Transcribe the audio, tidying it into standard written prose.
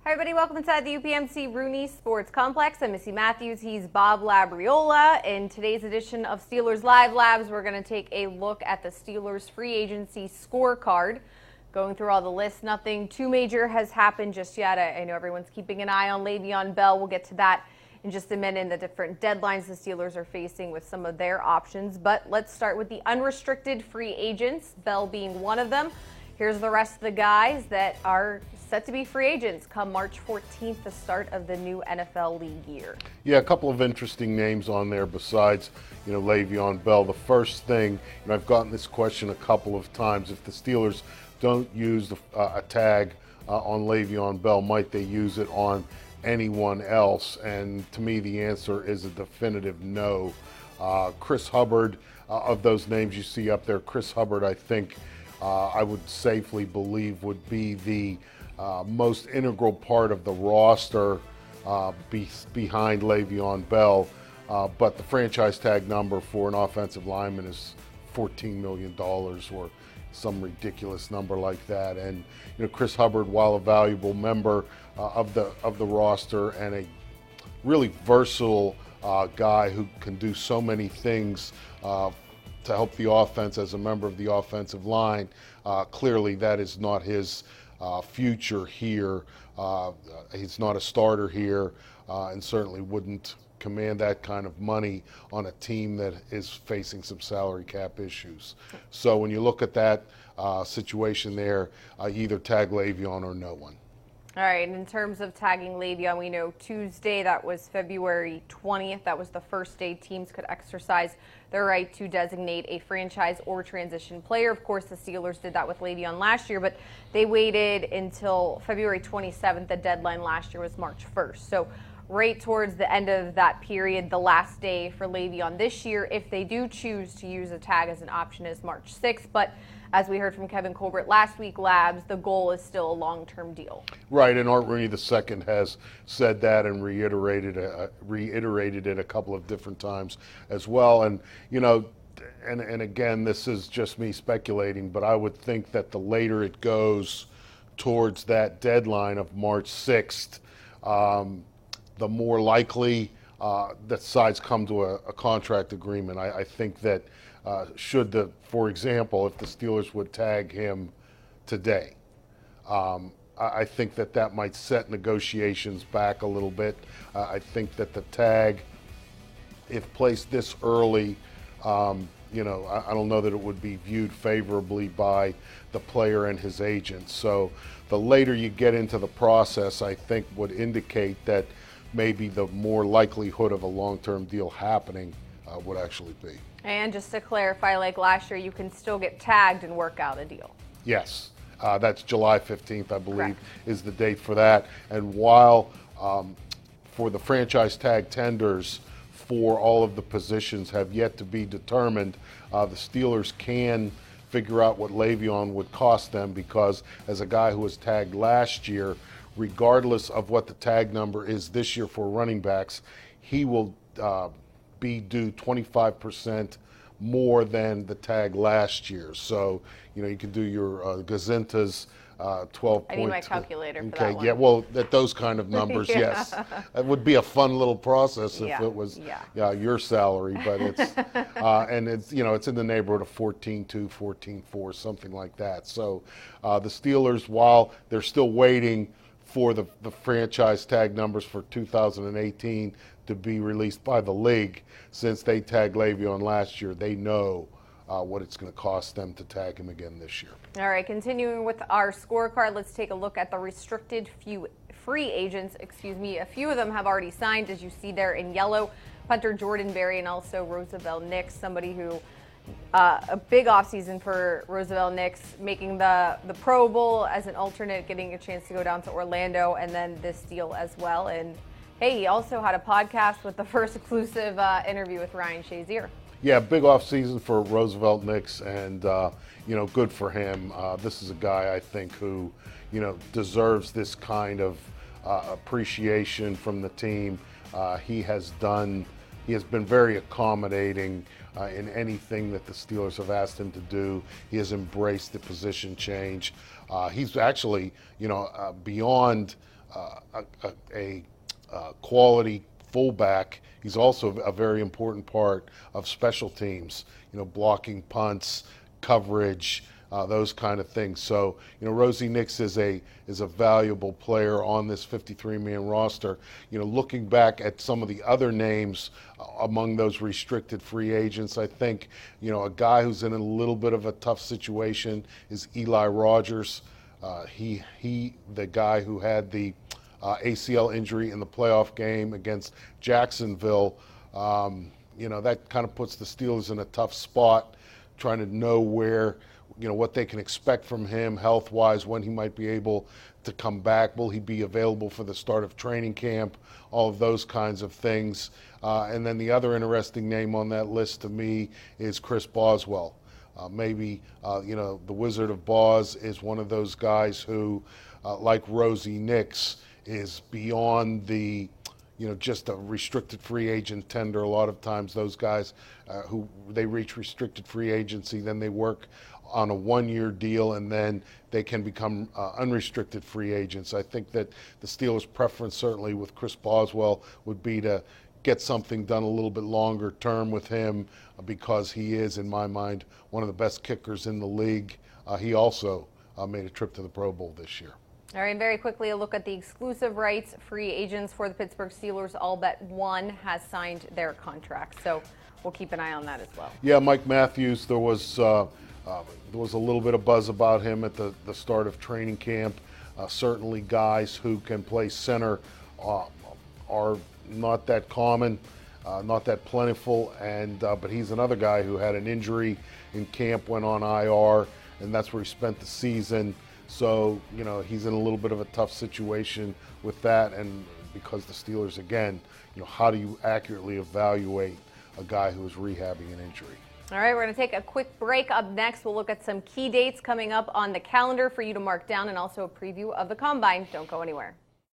Hi everybody, welcome inside the UPMC Rooney Sports Complex. I'm Missy Matthews, he's Bob Labriola. In today's edition of Steelers Live Labs, we're going to take a look at the Steelers free agency scorecard. Going through all the lists, nothing too major has happened just yet. I know everyone's keeping an eye on Le'Veon Bell. We'll get to that in just a minute and the different deadlines the Steelers are facing with some of their options. But let's start with the unrestricted free agents, Bell being one of them. Here's the rest of the guys that are set to be free agents come March 14th, the start of the new NFL league year. Yeah, a couple of interesting names on there besides, Le'Veon Bell. The first thing, I've gotten this question a couple of times, if the Steelers don't use a tag on Le'Veon Bell, might they use it on anyone else? And to me, the answer is a definitive no. Chris Hubbard, of those names you see up there, Chris Hubbard, I think, I would safely believe would be the most integral part of the roster behind Le'Veon Bell. But the franchise tag number for an offensive lineman is $14 million or some ridiculous number like that. And Chris Hubbard, while a valuable member of the roster and a really versatile guy who can do so many things to help the offense as a member of the offensive line, clearly that is not his future here. He's not a starter here and certainly wouldn't command that kind of money on a team that is facing some salary cap issues. So when you look at that situation there, either tag Le'Veon or no one. All right, in terms of tagging Le'Veon, we know Tuesday, that was February 20th. That was the first day teams could exercise their right to designate a franchise or transition player. Of course, the Steelers did that with Le'Veon last year, but they waited until February 27th. The deadline last year was March 1st. So right towards the end of that period, the last day for Le'Veon this year, if they do choose to use a tag as an option, is March 6th. But as we heard from Kevin Colbert last week, Labs, the goal is still a long-term deal. Right, and Art Rooney II has said that and reiterated it a couple of different times as well. And, and again, this is just me speculating, but I would think that the later it goes towards that deadline of March 6th, the more likely that sides come to a contract agreement. I think that for example, if the Steelers would tag him today, I think that might set negotiations back a little bit. I think that the tag, if placed this early, I don't know that it would be viewed favorably by the player and his agent. So the later you get into the process, I think would indicate that maybe the more likelihood of a long-term deal happening would actually be. And just to clarify, like last year, you can still get tagged and work out a deal. Yes, that's July 15th, I believe, correct, is the date for that. And while for the franchise tag tenders for all of the positions have yet to be determined, the Steelers can figure out what Le'Veon would cost them, because as a guy who was tagged last year, regardless of what the tag number is this year for running backs, he will be due 25% more than the tag last year. So, you can do your Gazinta's 12 I need my calculator for okay, that one. yeah, well, at those kind of numbers, Yeah. yes. It would be a fun little process if it was yeah. Your salary, but it's, and it's, it's in the neighborhood of 14.2, 14.4, something like that. So the Steelers, while they're still waiting for the franchise tag numbers for 2018 to be released by the league, since they tagged Le'Veon last year, they know what it's going to cost them to tag him again this year. All right, continuing with our scorecard, let's take a look at the restricted free agents. A few of them have already signed, as you see there in yellow. Punter Jordan Berry and also Roosevelt Nix, somebody who a big offseason for Roosevelt Nix, making the Pro Bowl as an alternate, getting a chance to go down to Orlando, and then this deal as well. And hey, he also had a podcast with the first exclusive interview with Ryan Shazier. Yeah, big offseason for Roosevelt Nix, and good for him. This is a guy I think who, deserves this kind of appreciation from the team. He has been very accommodating in anything that the Steelers have asked him to do. He has embraced the position change. He's actually, beyond quality fullback. He's also a very important part of special teams, blocking punts, coverage, those kind of things. So, Rosie Nix is a valuable player on this 53-man roster. Looking back at some of the other names among those restricted free agents, I think, a guy who's in a little bit of a tough situation is Eli Rogers. The guy who had the ACL injury in the playoff game against Jacksonville. That kind of puts the Steelers in a tough spot, trying to know what they can expect from him health-wise, when he might be able to come back. Will he be available for the start of training camp? All of those kinds of things. And then the other interesting name on that list to me is Chris Boswell. Maybe the Wizard of Boz is one of those guys who, like Rosie Nix, is beyond the just a restricted free agent tender. A lot of times those guys who they reach restricted free agency, then they work on a one-year deal, and then they can become unrestricted free agents. I think that the Steelers' preference, certainly with Chris Boswell, would be to get something done a little bit longer term with him, because he is, in my mind, one of the best kickers in the league. He also made a trip to the Pro Bowl this year. All right, and very quickly, a look at the exclusive rights free agents for the Pittsburgh Steelers. All but one has signed their contract, so we'll keep an eye on that as well. Yeah, Mike Matthews, there was a little bit of buzz about him at the start of training camp. Certainly guys who can play center are not that common, not that plentiful, but he's another guy who had an injury in camp, went on IR, and that's where he spent the season. So, he's in a little bit of a tough situation with that, and because the Steelers, again, how do you accurately evaluate a guy who is rehabbing an injury? All right, we're going to take a quick break. Up next, we'll look at some key dates coming up on the calendar for you to mark down, and also a preview of the Combine. Don't go anywhere.